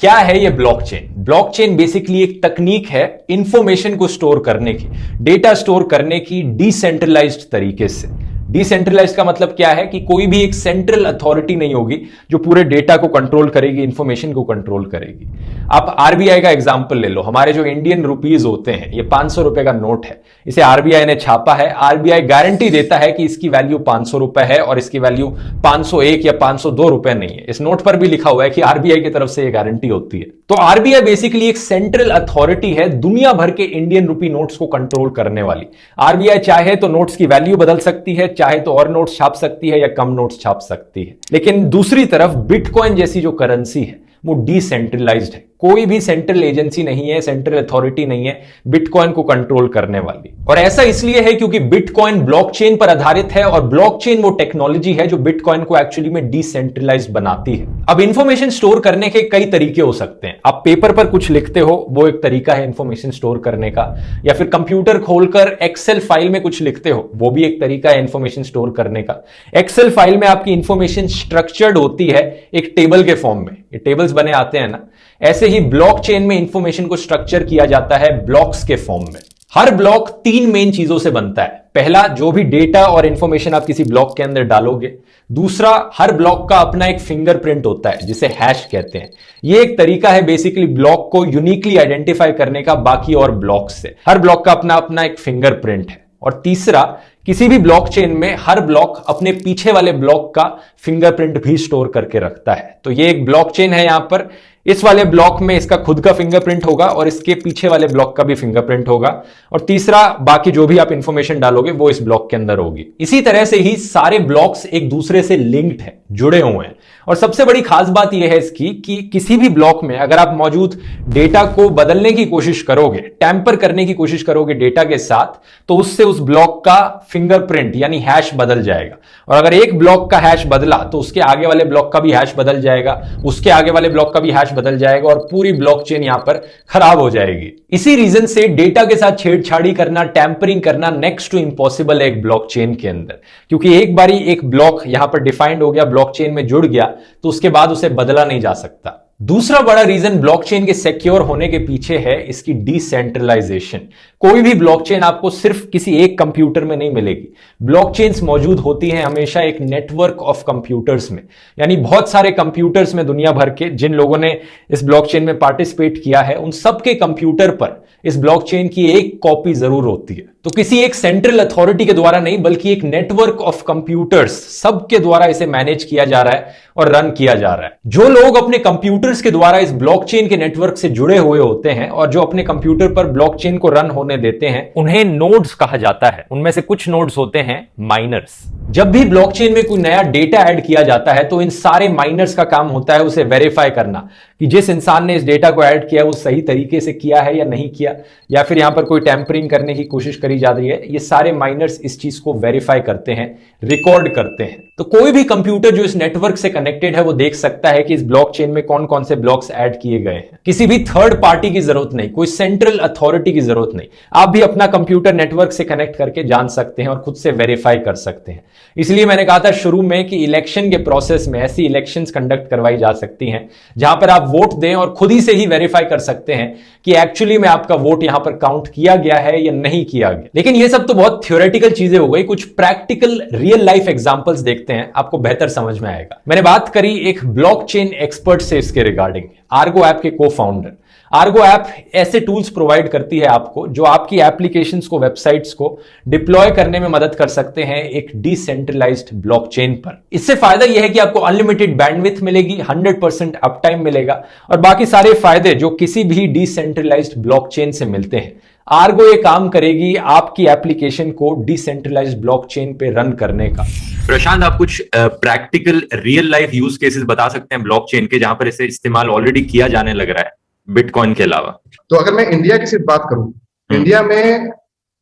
क्या है ये ब्लॉकचेन? ब्लॉकचेन बेसिकली एक तकनीक है इंफॉर्मेशन को स्टोर करने की, डेटा स्टोर करने की डिसेंट्रलाइज्ड तरीके से। डिसेंट्रलाइज्ड का मतलब क्या है कि कोई भी एक सेंट्रल अथॉरिटी नहीं होगी जो पूरे डेटा को कंट्रोल करेगी, इंफॉर्मेशन को कंट्रोल करेगी। आप आरबीआई का एग्जांपल ले लो। हमारे जो इंडियन रुपीज होते हैं, ये 500 रुपए का नोट है, इसे आरबीआई ने छापा है। आरबीआई गारंटी देता है कि इसकी वैल्यू 500 रुपए है और इसकी वैल्यू 501 या 502 रुपए नहीं है। इस नोट पर भी लिखा हुआ है कि आरबीआई की तरफ से यह गारंटी होती है। तो आरबीआई बेसिकली एक सेंट्रल अथॉरिटी है दुनिया भर के इंडियन रुपी नोट्स को कंट्रोल करने वाली। आरबीआई चाहे तो नोट्स की वैल्यू बदल सकती है, चाहे तो और नोट्स छाप सकती है या कम नोट्स छाप सकती है। लेकिन दूसरी तरफ बिटकॉइन जैसी जो करेंसी है वो डिसेंट्रलाइज्ड है। कोई भी सेंट्रल एजेंसी नहीं है, सेंट्रल अथॉरिटी नहीं है बिटकॉइन को कंट्रोल करने वाली। और ऐसा इसलिए है क्योंकि बिटकॉइन ब्लॉकचेन पर आधारित है और ब्लॉकचेन वो टेक्नोलॉजी है जो बिटकॉइन को एक्चुअली में डिसेंट्रलाइज्ड बनाती है। अब इंफॉर्मेशन स्टोर करने के कई तरीके हो सकते हैं। आप पेपर पर कुछ लिखते हो, वो एक तरीका है इंफॉर्मेशन स्टोर करने का, या फिर कंप्यूटर खोलकर एक्सेल फाइल में कुछ लिखते हो, वो भी एक तरीका है इंफॉर्मेशन स्टोर करने का। एक्सेल फाइल में आपकी इंफॉर्मेशन स्ट्रक्चर्ड होती है एक टेबल के फॉर्म में, ये टेबल्स बने आते हैं ना। ऐसे ही ब्लॉकचेन में इंफॉर्मेशन को स्ट्रक्चर किया जाता है ब्लॉक्स के फॉर्म में। हर ब्लॉक 3 मेन चीजों से बनता है। पहला, जो भी डेटा और इंफॉर्मेशन आप किसी ब्लॉक के अंदर डालोगे। दूसरा, हर ब्लॉक का अपना एक फिंगरप्रिंट होता है जिसे हैश कहते हैं। यह एक तरीका है बेसिकली ब्लॉक को यूनिकली आइडेंटिफाई करने का बाकी और ब्लॉक से। हर ब्लॉक का अपना अपना एक फिंगरप्रिंट है। और तीसरा, किसी भी ब्लॉकचेन में हर ब्लॉक अपने पीछे वाले ब्लॉक का फिंगरप्रिंट भी स्टोर करके रखता है। तो ये एक ब्लॉकचेन है। यहां पर इस वाले ब्लॉक में इसका खुद का फिंगरप्रिंट होगा और इसके पीछे वाले ब्लॉक का भी फिंगरप्रिंट होगा। और तीसरा, बाकी जो भी आप इंफॉर्मेशन डालोगे वो इस ब्लॉक के अंदर होगी। इसी तरह से ही सारे ब्लॉक्स एक दूसरे से लिंक्ड हैं, जुड़े हुए हैं। और सबसे बड़ी खास बात यह है इसकी कि किसी भी ब्लॉक में अगर आप मौजूद डेटा को बदलने की कोशिश करोगे, टैंपर करने की कोशिश करोगे डेटा के साथ, तो उससे उस ब्लॉक का फिंगरप्रिंट यानी हैश बदल जाएगा। और अगर एक ब्लॉक का हैश बदला तो उसके आगे वाले ब्लॉक का भी हैश बदल जाएगा, उसके आगे वाले ब्लॉक का भी हैश बदल जाएगा और पूरी ब्लॉकचेन यहां पर खराब हो जाएगी। इसी रीजन से डेटा के साथ छेड़छाड़ी करना, टैंपरिंग करना नेक्स्ट टू इंपॉसिबल है एक ब्लॉकचेन के अंदर। क्योंकि एक बारी एक ब्लॉक यहां पर डिफाइंड हो गया, ब्लॉकचेन में जुड़ गया, तो उसके बाद उसे बदला नहीं जा सकता। दूसरा बड़ा रीजन ब्लॉकचेन के सिक्योर होने के पीछे है इसकी डिसेंट्रलाइजेशन। कोई भी ब्लॉकचेन आपको सिर्फ किसी एक कंप्यूटर में नहीं मिलेगी। ब्लॉकचेन्स मौजूद होती हैं हमेशा एक नेटवर्क ऑफ कंप्यूटर्स में, यानी बहुत सारे कंप्यूटर्स में दुनिया भर के जिन लोगों ने इस ब्लॉकचेन में पार्टिसिपेट किया है, उन सबके कंप्यूटर पर इस ब्लॉकचेन की एक कॉपी जरूर होती है। तो किसी एक सेंट्रल अथॉरिटी के द्वारा नहीं, बल्कि एक नेटवर्क ऑफ कंप्यूटर्स सबके द्वारा इसे मैनेज किया जा रहा है और रन किया जा रहा है। जो लोग अपने कंप्यूटर्स के द्वारा इस ब्लॉकचेन के नेटवर्क से जुड़े हुए होते हैं और जो अपने कंप्यूटर पर ब्लॉकचेन को रन होने देते हैं, उन्हें नोड्स कहा जाता है। उनमें से कुछ नोड्स होते हैं माइनर्स। जब भी ब्लॉकचेन में कोई नया डेटा ऐड किया जाता है तो इन सारे माइनर्स का काम होता है उसे वेरीफाई करना कि जिस इंसान ने इस डेटा को ऐड किया वो सही तरीके से किया है या नहीं किया, या फिर यहां पर कोई टैंपरिंग करने की कोशिश करी जा रही है। ये सारे माइनर्स इस चीज को वेरीफाई करते हैं, रिकॉर्ड करते हैं। तो कोई भी कंप्यूटर जो इस नेटवर्क से कनेक्टेड है वो देख सकता है कि इस ब्लॉकचेन में कौन कौन से ब्लॉक्स ऐड किए गए हैं। किसी भी थर्ड पार्टी की जरूरत नहीं, कोई सेंट्रल अथॉरिटी की जरूरत नहीं। आप भी अपना कंप्यूटर नेटवर्क से कनेक्ट करके जान सकते हैं और खुद से वेरीफाई कर सकते हैं। इसलिए मैंने कहा था शुरू में कि इलेक्शन के प्रोसेस में ऐसी इलेक्शंस कंडक्ट करवाई जा सकती हैं जहां पर आप वोट दें और खुद ही से ही वेरीफाई कर सकते हैं कि एक्चुअली में आपका वोट यहां पर काउंट किया गया है या नहीं किया गया। लेकिन ये सब तो बहुत थ्योरेटिकल चीजें हो गई। कुछ प्रैक्टिकल रियल लाइफ एग्जांपल्स देखते हैं, आपको बेहतर समझ में आएगा। मैंने बात करी एक ब्लॉकचेन एक्सपर्ट से इसके रिगार्डिंग, आर्गो ऐप के को फाउंडर। आर्गो ऐप ऐसे टूल्स प्रोवाइड करती है आपको जो आपकी एप्लीकेशंस को, वेबसाइट्स को डिप्लॉय करने में मदद कर सकते हैं एक डिसेंट्रलाइज्ड ब्लॉकचेन पर। इससे फायदा यह है कि आपको अनलिमिटेड बैंडविड्थ मिलेगी, 100% अप टाइम मिलेगा और बाकी सारे फायदे जो किसी भी डिसेंट्रलाइज्ड ब्लॉकचेन से मिलते हैं। आर्गो ये काम करेगी आपकी एप्लीकेशन को डिसेंट्रलाइज्ड ब्लॉकचेन पे रन करने का। प्रशांत, आप कुछ practical real life use cases बता सकते हैं ब्लॉकचेन के जहां पर इसे इस्तेमाल ऑलरेडी किया जाने लग रहा है बिटकॉइन के अलावा? तो अगर मैं इंडिया की सिर्फ बात करूं, इंडिया में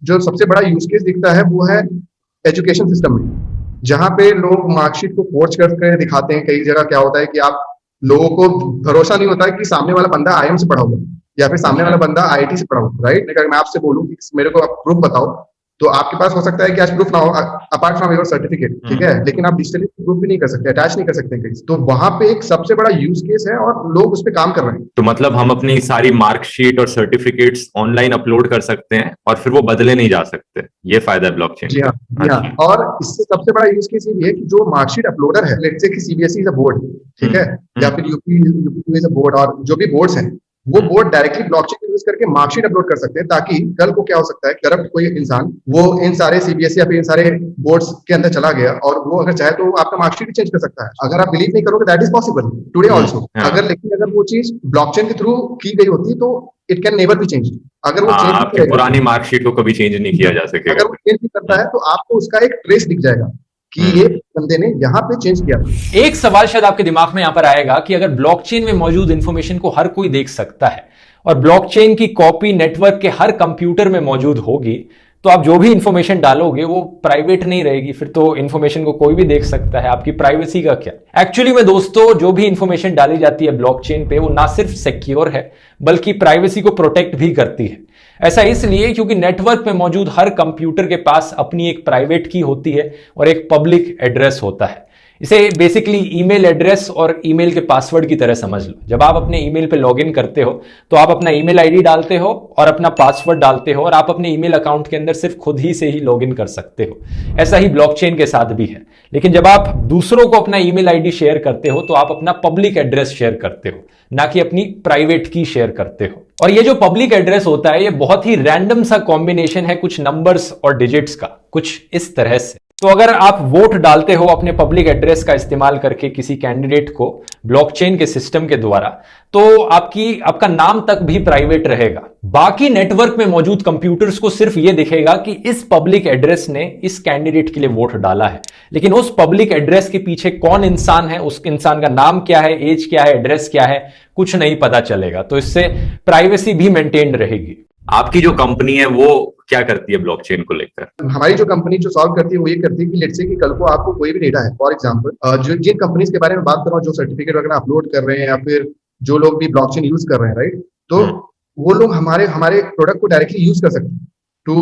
जो सबसे बड़ा यूज केस दिखता है वो है एजुकेशन सिस्टम में, जहां पे लोग मार्कशीट को फोर्ज करके दिखाते हैं। कई जगह क्या होता है कि आप लोगों को भरोसा नहीं होता है कि सामने वाला बंदा आईएम से पढ़ा हुआ या फिर सामने वाला बंदा आईआईटी से पढ़ा हुआ, राइट। अगर मैं आपसे बोलूं कि मेरे को आप प्रूफ बताओ, तो आपके पास हो सकता है कि आज प्रूफ ना हो अपार्ट फ्रॉम योर सर्टिफिकेट, ठीक है, लेकिन आप डिजिटली प्रूफ भी नहीं कर सकते, अटैच नहीं कर सकते कहीं। तो वहां पे एक सबसे बड़ा यूज केस है और लोग उस पर काम कर रहे हैं। तो मतलब हम अपनी सारी मार्कशीट और सर्टिफिकेट्स ऑनलाइन अपलोड कर सकते हैं और फिर वो बदले नहीं जा सकते, ये फायदा है ब्लॉकचेन जी हाँ, जी हाँ। और इससे सबसे बड़ा यूज केस ये भी है कि जो मार्कशीट अपलोडर है, लेट्स से कि सीबीएसई इज अ बोर्ड, ठीक है, या फिर यूपी इज अ बोर्ड, और जो भी बोर्ड्स हैं वो बोर्ड डायरेक्टली ब्लॉकचेन यूज करके मार्कशीट अपलोड कर सकते हैं, ताकि कल को क्या हो सकता है, करप्ट कोई इंसान वो इन सारे सीबीएसई या फिर इन सारे बोर्ड्स के अंदर चला गया और वो अगर चाहे तो वो आपका मार्कशीट भी चेंज कर सकता है। अगर आप बिलीव नहीं करोगे, that is possible today also. अगर वो चीज ब्लॉकचेन के थ्रू की गई होती तो it can never be change. अगर वो चेंज आपकी पुरानी मार्कशीट को कभी चेंज नहीं किया जा सकेगा। अगर वो चेंज भी करता है तो आपको उसका एक ट्रेस दिख जाएगा कि ये बंदे ने यहाँ पे चेंज किया। एक सवाल शायद आपके दिमाग में यहां पर आएगा कि अगर ब्लॉकचेन में मौजूद इंफॉर्मेशन को हर कोई देख सकता है और ब्लॉकचेन की कॉपी नेटवर्क के हर कंप्यूटर में मौजूद होगी, तो आप जो भी इंफॉर्मेशन डालोगे वो प्राइवेट नहीं रहेगी, फिर तो इंफॉर्मेशन को कोई भी देख सकता है, आपकी प्राइवेसी का क्या। एक्चुअली में दोस्तों, जो भी इंफॉर्मेशन डाली जाती है ब्लॉकचेन पे वो ना सिर्फ सिक्योर है बल्कि प्राइवेसी को प्रोटेक्ट भी करती है। ऐसा इसलिए क्योंकि नेटवर्क में मौजूद हर कंप्यूटर के पास अपनी एक प्राइवेट की होती है और एक पब्लिक एड्रेस होता है। इसे बेसिकली ईमेल एड्रेस और ईमेल के पासवर्ड की तरह समझ लो। जब आप अपने ईमेल पे लॉगिन करते हो तो आप अपना ईमेल आईडी डालते हो और अपना पासवर्ड डालते हो और आप अपने ईमेल अकाउंट के अंदर सिर्फ खुद ही से ही लॉगिन कर सकते हो। ऐसा ही ब्लॉकचेन के साथ भी है। लेकिन जब आप दूसरों को अपना ईमेल आईडी शेयर करते हो तो आप अपना पब्लिक एड्रेस शेयर करते हो, ना कि अपनी प्राइवेट की शेयर करते हो। और ये जो पब्लिक एड्रेस होता है ये बहुत ही रैंडम सा कॉम्बिनेशन है कुछ नंबर्स और डिजिट्स का, कुछ इस तरह से। तो अगर आप वोट डालते हो अपने पब्लिक एड्रेस का इस्तेमाल करके किसी कैंडिडेट को ब्लॉकचेन के सिस्टम के द्वारा, तो आपका नाम तक भी प्राइवेट रहेगा। बाकी नेटवर्क में मौजूद कंप्यूटर्स को सिर्फ यह दिखेगा कि इस पब्लिक एड्रेस ने इस कैंडिडेट के लिए वोट डाला है, लेकिन उस पब्लिक एड्रेस के पीछे कौन इंसान है, उस इंसान का नाम क्या है, एज क्या है, एड्रेस क्या है, कुछ नहीं पता चलेगा। तो इससे प्राइवेसी भी मेंटेन रहेगी। आपकी जो कंपनी है वो क्या करती है ब्लॉकचेन को लेकर? हमारी जो कंपनी जो सॉल्व करती है वो ये करती है कि लेट्स से कि कल को आपको कोई भी डेटा है, फॉर एग्जांपल जो जिन कंपनीज के बारे में बात कर रहा हूँ, जो सर्टिफिकेट वगैरह अपलोड कर रहे हैं या फिर जो लोग भी ब्लॉकचेन यूज कर रहे हैं, राइट, तो वो लोग हमारे प्रोडक्ट को डायरेक्टली यूज कर सकते हैं to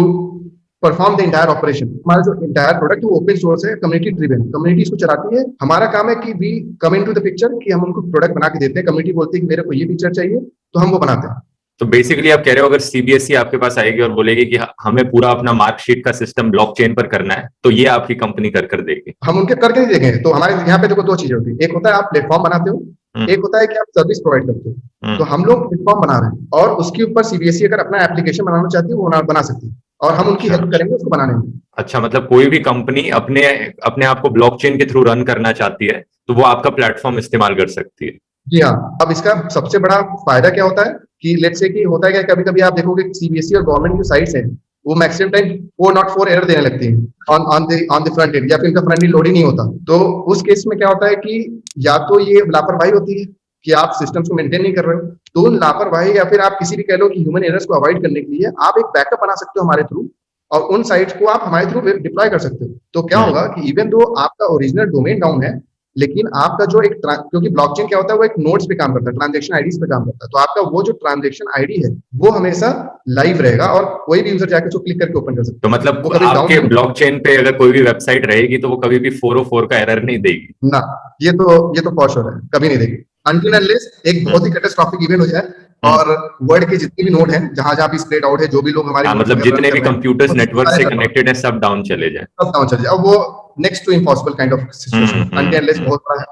perform the entire operation. हमारा जो इंटायर प्रोडक्ट है वो ओपन सोर्स है, कम्युनिटी ड्रिवन, कम्युनिटी इसको चलाती है। हमारा काम है कि we come into the picture, कि हम उनको प्रोडक्ट बना के देते हैं। कम्युनिटी बोलती है कि मेरे को ये फीचर चाहिए तो हम वो बनाते हैं। तो बेसिकली आप कह रहे हो अगर सीबीएसई आपके पास आएगी और बोलेगी कि हमें पूरा अपना मार्कशीट का सिस्टम ब्लॉकचेन पर करना है, तो ये आपकी कंपनी कर देगी? हम उनके करके नहीं देंगे। तो हमारे यहाँ पे देखो दो चीजें होती है, एक होता है आप प्लेटफॉर्म बनाते हो, एक होता है कि आप सर्विस प्रोवाइड करते हो। तो हम लोग प्लेटफॉर्म बना रहे हैं और उसके ऊपर सीबीएसई अगर अपना एप्लीकेशन बनाना चाहती है वो बना सकती है और हम उनकी हेल्प करेंगे उसको बनाने में। अच्छा, मतलब कोई भी कंपनी अपने आप को ब्लॉकचेन के थ्रू रन करना चाहती है तो वो आपका प्लेटफॉर्म इस्तेमाल कर सकती है? जी हाँ। अब इसका सबसे बड़ा फायदा क्या होता है कि लेट्स से कि होता है क्या, कभी कभी आप देखोगे सीबीएसई और गवर्नमेंट की साइट्स हैं वो मैक्सिमम टाइम 404 एरर देने लगती है ऑन द फ्रंट एंड, या फिर इनका फ्रंट एंड लोड ही नहीं होता। तो उस केस में क्या होता है कि या तो ये लापरवाही होती है कि आप सिस्टम्स को मेंटेन नहीं कर रहे हो, तो उन लापरवाही या फिर आप किसी भी कह लो कि ह्यूमन एरर्स को अवॉइड करने के लिए आप एक बैकअप बना सकते हो हमारे थ्रू, और उन साइट्स को आप हमारे थ्रू डिप्लॉय कर सकते हो। तो क्या होगा कि इवन दो आपका ओरिजिनल डोमेन डाउन है, लेकिन आपका जो एक क्योंकि ब्लॉकचेन क्या होता है वो एक नोड्स पे काम करता है, ट्रांजैक्शन आईडीज पे काम करता है, तो आपका वो जो ट्रांजैक्शन आईडी है वो हमेशा लाइव रहेगा और कोई भी यूजर जाकर उसको क्लिक करके ओपन कर सकता है। तो मतलब वो आपके ब्लॉकचेन पे अगर कोई भी वेबसाइट रहेगी तो वो कभी भी 404 का एरर नहीं देगी ना? ये तो फॉर श्योर है, कभी नहीं देगी अनटिल अनलेस एक बहुत ही कैटास्ट्रोफिक इवेंट हो जाए और वर्ल्ड के जितने भी नोड हैं जहां जहां भी स्प्रेड आउट है, जो भी लोग हमारे मतलब जितने भी कंप्यूटर्स नेटवर्क से कनेक्टेड है सब डाउन चले जाए, सब डाउन चले जाए। अब वो next to impossible kind of situation, until unless बहुत बड़ा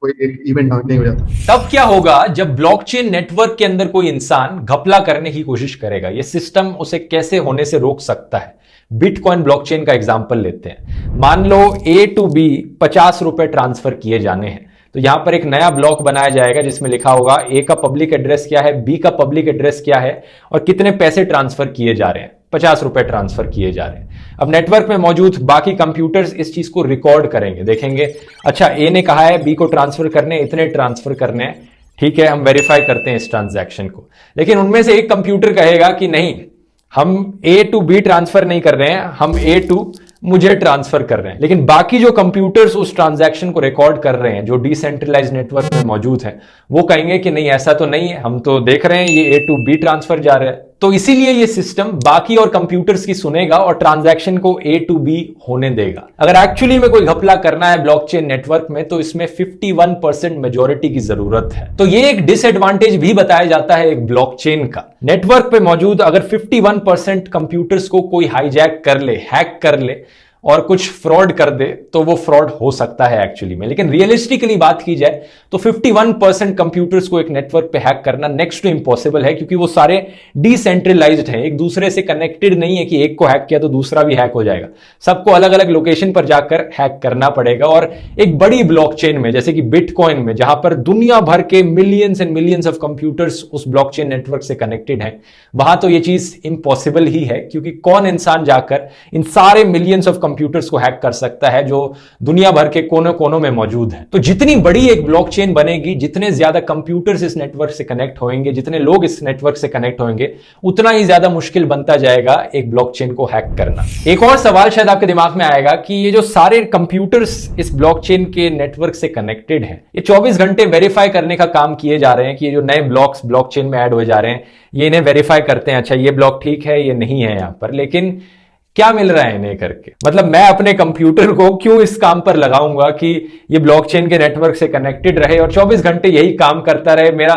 कोई एक इवेंट नहीं हो जाता। तब क्या होगा जब ब्लॉकचेन नेटवर्क के अंदर कोई इंसान घपला करने की कोशिश करेगा? ये सिस्टम उसे कैसे होने से रोक सकता है? बिटकॉइन ब्लॉकचेन का एग्जांपल लेते हैं। मान लो ए टू बी 50 रुपए ट्रांसफर किए जाने हैं, तो यहां पर एक नया ब्लॉक बनाया जाएगा जिसमें लिखा होगा ए का पब्लिक एड्रेस क्या है, बी का पब्लिक एड्रेस क्या है और कितने पैसे ट्रांसफर किए जा रहे हैं। 50 रुपए ट्रांसफर किए जा रहे हैं। अब नेटवर्क में मौजूद बाकी कंप्यूटर्स इस चीज को रिकॉर्ड करेंगे, देखेंगे अच्छा ए ने कहा है बी को ट्रांसफर करने, इतने ट्रांसफर करने हैं, ठीक है, हम वेरीफाई करते हैं इस ट्रांजैक्शन को। लेकिन उनमें से एक कंप्यूटर कहेगा कि नहीं, हम ए टू बी ट्रांसफर नहीं कर रहे हैं, हम ए टू मुझे ट्रांसफर कर रहे हैं। लेकिन बाकी जो कंप्यूटर्स उस ट्रांजैक्शन को रिकॉर्ड कर रहे हैं, जो डिसेंट्रलाइज्ड नेटवर्क में मौजूद है, वो कहेंगे कि नहीं ऐसा तो नहीं है, हम तो देख रहे हैं ये ए टू बी ट्रांसफर जा रहा है। तो इसीलिए ये सिस्टम बाकी और कंप्यूटर्स की सुनेगा और ट्रांजैक्शन को A to B होने देगा। अगर एक्चुअली में कोई घपला करना है ब्लॉकचेन नेटवर्क में तो इसमें 51% मेजॉरिटी की जरूरत है। तो ये एक डिसएडवांटेज भी बताया जाता है एक ब्लॉकचेन का। नेटवर्क पे मौजूद अगर 51% कंप्यूटर्स को कोई हाईजैक कर ले, हैक कर ले और कुछ फ्रॉड कर दे तो वो फ्रॉड हो सकता है एक्चुअली में। लेकिन रियलिस्टिकली बात की जाए तो 51% कंप्यूटर्स को एक नेटवर्क पे हैक करना नेक्स्ट टू इम्पॉसिबल है, क्योंकि वो सारे डिसेंट्रलाइज्ड हैं, एक दूसरे से कनेक्टेड नहीं है कि एक को हैक किया तो दूसरा भी हैक हो जाएगा। सबको अलग अलग लोकेशन पर जाकर हैक करना पड़ेगा। और एक बड़ी ब्लॉकचेन में जैसे कि बिटकॉइन में, जहां पर दुनिया भर के millions and millions of computers उस ब्लॉकचेन नेटवर्क से कनेक्टेड हैं, वहां तो ये चीज इम्पॉसिबल ही है, क्योंकि कौन इंसान जाकर इन सारे मिलियंस ऑफ कंप्यूटर्स को हैक कर सकता है जो दुनिया भर के कोनों कोनों में मौजूद है। तो जितनी बड़ी एक ब्लॉकचेन बनेगी, जितने ज्यादा कंप्यूटर्स इस नेटवर्क से कनेक्ट होंगे, जितने लोग इस नेटवर्क से कनेक्ट होंगे, उतना ही ज्यादा मुश्किल बनता जाएगा एक ब्लॉकचेन को हैक करना। एक और सवाल शायद आपके दिमाग में आएगा कि ये जो सारे कंप्यूटर्स इस ब्लॉकचेन के नेटवर्क से कनेक्टेड हैं, ये 24 घंटे वेरीफाई करने का काम किए जा रहे हैं कि ये जो नए ब्लॉक्स ब्लॉकचेन में ऐड हो जा रहे हैं, ये इन्हें वेरीफाई करते हैं, अच्छा ये ब्लॉक ठीक है, ये नहीं है यहां पर। लेकिन क्या मिल रहा है इन्हें करके? मतलब मैं अपने कंप्यूटर को क्यों इस काम पर लगाऊंगा कि ये ब्लॉकचेन के नेटवर्क से कनेक्टेड रहे और 24 घंटे यही काम करता रहे, मेरा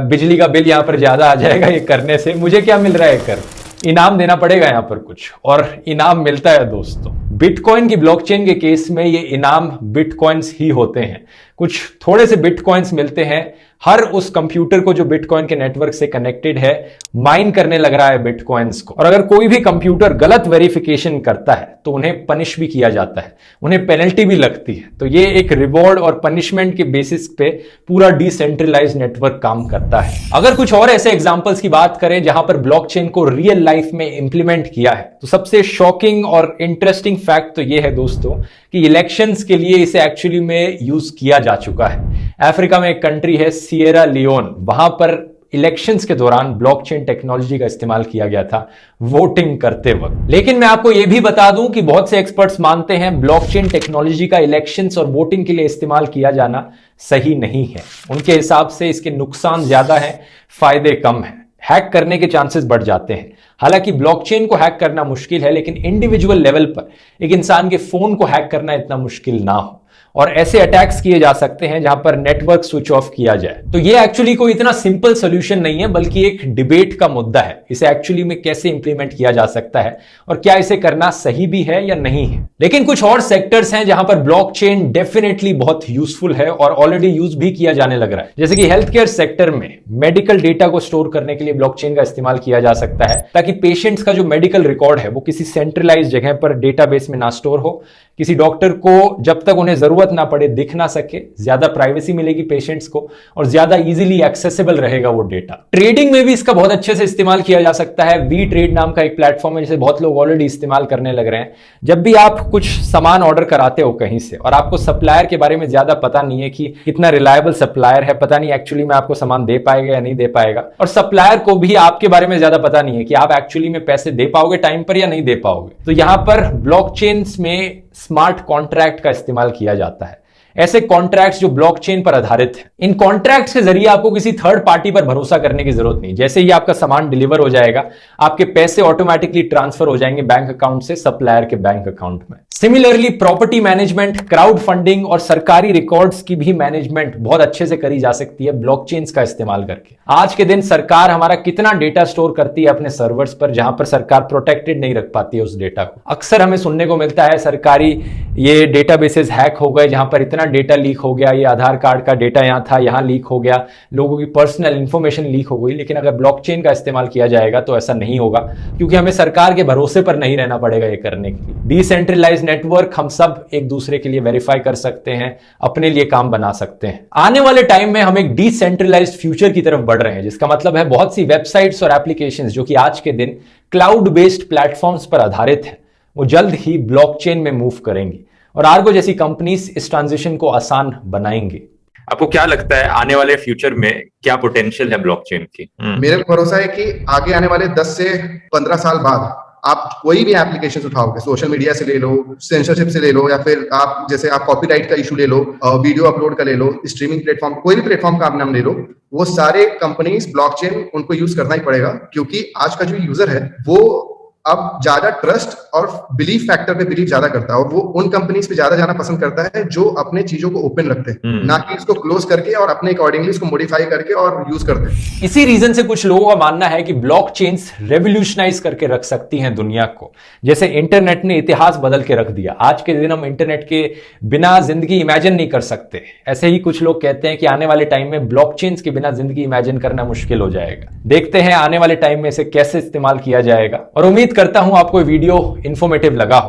बिजली का बिल यहां पर ज्यादा आ जाएगा ये करने से, मुझे क्या मिल रहा है कर? इनाम देना पड़ेगा यहां पर कुछ, और इनाम मिलता है दोस्तों। बिटकॉइन की ब्लॉकचेन के केस में ये इनाम बिटकॉइंस ही होते हैं। कुछ थोड़े से बिटकॉइंस मिलते हैं हर उस कंप्यूटर को जो बिटकॉइन के नेटवर्क से कनेक्टेड है, माइन करने लग रहा है बिटकॉइंस को। और अगर कोई भी कंप्यूटर गलत वेरिफिकेशन करता है तो उन्हें पनिश भी किया जाता है, उन्हें पेनल्टी भी लगती है। तो ये एक रिवॉर्ड और पनिशमेंट के बेसिस पे पूरा डिसेंट्रलाइज्ड नेटवर्क काम करता है। अगर कुछ और ऐसे एग्जांपल्स की बात करें जहां पर ब्लॉकचेन को रियल लाइफ में इंप्लीमेंट किया है, तो सबसे शॉकिंग और इंटरेस्टिंग फैक्ट तो ये है दोस्तों कि इलेक्शंस के लिए इसे एक्चुअली में यूज किया जा चुका है। अफ्रीका में एक कंट्री है सिएरा लियोन, वहां पर इलेक्शंस के दौरान ब्लॉकचेन टेक्नोलॉजी का इस्तेमाल किया गया था वोटिंग करते वक्त। लेकिन मैं आपको यह भी बता दूं कि बहुत से एक्सपर्ट्स मानते हैं ब्लॉकचेन टेक्नोलॉजी का इलेक्शंस और वोटिंग के लिए इस्तेमाल किया जाना सही नहीं है। उनके हिसाब से इसके नुकसान ज्यादा हैं, फायदे कम हैं, हैक करने के चांसेस बढ़ जाते हैं। हालांकि ब्लॉकचेन को हैक करना मुश्किल है, लेकिन इंडिविजुअल लेवल पर एक इंसान के फोन को हैक करना इतना मुश्किल ना हो, और ऐसे अटैक्स किए जा सकते हैं जहां पर नेटवर्क स्विच ऑफ किया जाए। तो ये एक्चुअली कोई इतना सिंपल सॉल्यूशन नहीं है, बल्कि एक डिबेट का मुद्दा है। इसे एक्चुअली में कैसे इंप्लीमेंट किया जा सकता है और क्या इसे करना सही भी है या नहीं है। लेकिन कुछ और सेक्टर्स हैं जहां पर ब्लॉकचेन डेफिनेटली बहुत यूजफुल है और ऑलरेडी यूज भी किया जाने लग रहा है। जैसे कि हेल्थ केयर सेक्टर में मेडिकल डेटा को स्टोर करने के लिए ब्लॉकचेन का इस्तेमाल किया जा सकता है, ताकि पेशेंट्स का जो मेडिकल रिकॉर्ड है वो किसी सेंट्रलाइज जगह पर डेटाबेस में ना स्टोर हो, किसी डॉक्टर को जब तक उन्हें जरूरत ना पड़े दिख ना सके, ज्यादा प्राइवेसी मिलेगी पेशेंट्स को और ज्यादा इजीली एक्सेसिबल रहेगा वो डेटा। ट्रेडिंग में भी इसका बहुत अच्छे से इस्तेमाल किया जा सकता है। वी ट्रेड नाम का एक प्लेटफॉर्म है जिसे बहुत लोग ऑलरेडी इस्तेमाल करने लग रहे हैं। जब भी आप कुछ सामान ऑर्डर कराते हो कहीं से और आपको सप्लायर के बारे में ज्यादा पता नहीं है कि कितना रिलायबल सप्लायर है, पता नहीं एक्चुअली में आपको सामान दे पाएगा या नहीं दे पाएगा, और सप्लायर को भी आपके बारे में ज्यादा पता नहीं है कि आप एक्चुअली में पैसे दे पाओगे टाइम पर या नहीं दे पाओगे, तो यहां पर ब्लॉकचेन्स में स्मार्ट कॉन्ट्रैक्ट का इस्तेमाल किया जाता है। ऐसे कॉन्ट्रैक्ट्स जो ब्लॉकचेन पर आधारित हैं। इन कॉन्ट्रैक्ट्स के जरिए आपको किसी थर्ड पार्टी पर भरोसा करने की जरूरत नहीं। जैसे ही आपका सामान डिलीवर हो जाएगा, आपके पैसे ऑटोमेटिकली ट्रांसफर हो जाएंगे बैंक अकाउंट से सप्लायर के बैंक अकाउंट में। Similarly property management, crowd funding और सरकारी रिकॉर्ड्स की भी मैनेजमेंट बहुत अच्छे से करी जा सकती है ब्लॉकचेन्स का इस्तेमाल करके। आज के दिन सरकार हमारा कितना डेटा स्टोर करती है अपने सर्वर्स पर, जहां पर सरकार प्रोटेक्टेड नहीं रख पाती है उस डेटा को। अक्सर हमें सुनने को मिलता है सरकारी ये डेटाबेसेस हैक हो गए, जहां पर इतना डेटा लीक हो गया, ये आधार कार्ड का डेटा यहां था यहां लीक हो गया, लोगों की पर्सनल इंफॉर्मेशन लीक हो गई। लेकिन अगर ब्लॉकचेन का इस्तेमाल किया जाएगा तो ऐसा नहीं होगा, क्योंकि हमें सरकार के भरोसे पर नहीं रहना पड़ेगा ये करने के लिए। डिसेंट्रलाइज्ड नेटवर्क हम सब एक दूसरे के लिए वेरीफाई कर सकते हैं, अपने लिए काम बना सकते हैं। आने वाले टाइम में हम एक डिसेंट्रलाइज्ड फ्यूचर की तरफ बढ़ रहे हैं, जिसका मतलब है बहुत सी वेबसाइट्स और एप्लीकेशंस जो कि आज के दिन क्लाउड बेस्ड प्लेटफॉर्म्स पर आधारित है, वो जल्द ही ब्लॉकचेन में मूव करेंगी और आर्गो जैसी कंपनीज इस ट्रांजिशन को आसान बनाएंगी। आपको क्या लगता है आने वाले फ्यूचर में क्या पोटेंशियल है ब्लॉकचेन की? मेरे को भरोसा है कि आगे आने वाले 10 से 15 साल बाद आप कोई भी एप्लीकेशन उठाओगे, सोशल मीडिया से ले लो, सेंसरशिप से ले लो, या फिर आप जैसे आप कॉपीराइट का इशू ले लो, वीडियो अपलोड का ले लो, स्ट्रीमिंग प्लेटफॉर्म, कोई भी प्लेटफॉर्म का आप नाम ले लो, वो सारे कंपनीज ब्लॉकचेन उनको यूज करना ही पड़ेगा, क्योंकि आज का जो यूजर है वो अब ज्यादा ट्रस्ट और बिलीफ फैक्टर पे बिलीव ज्यादा करता है, और वो उन कंपनीज पे ज्यादा जाना पसंद करता है जो अपने चीजों को ओपन रखते हैं, ना कि इसको क्लोज करके और अपने अकॉर्डिंगली इसको मॉडिफाई करके और यूज करते हैं। इसी रीजन से कुछ लोगों का मानना है कि ब्लॉकचेन्स रेवोल्यूशनाइज करके रख सकती हैं दुनिया को, जैसे इंटरनेट ने इतिहास बदल के रख दिया। आज के दिन हम इंटरनेट के बिना जिंदगी इमेजिन नहीं कर सकते। ऐसे ही कुछ लोग कहते हैं कि आने वाले टाइम में ब्लॉकचेन्स के बिना जिंदगी इमेजिन करना मुश्किल हो जाएगा। देखते हैं आने वाले टाइम में इसे कैसे इस्तेमाल किया जाएगा, और उम्मीद करता हूं आपको वीडियो इंफॉर्मेटिव लगा हो।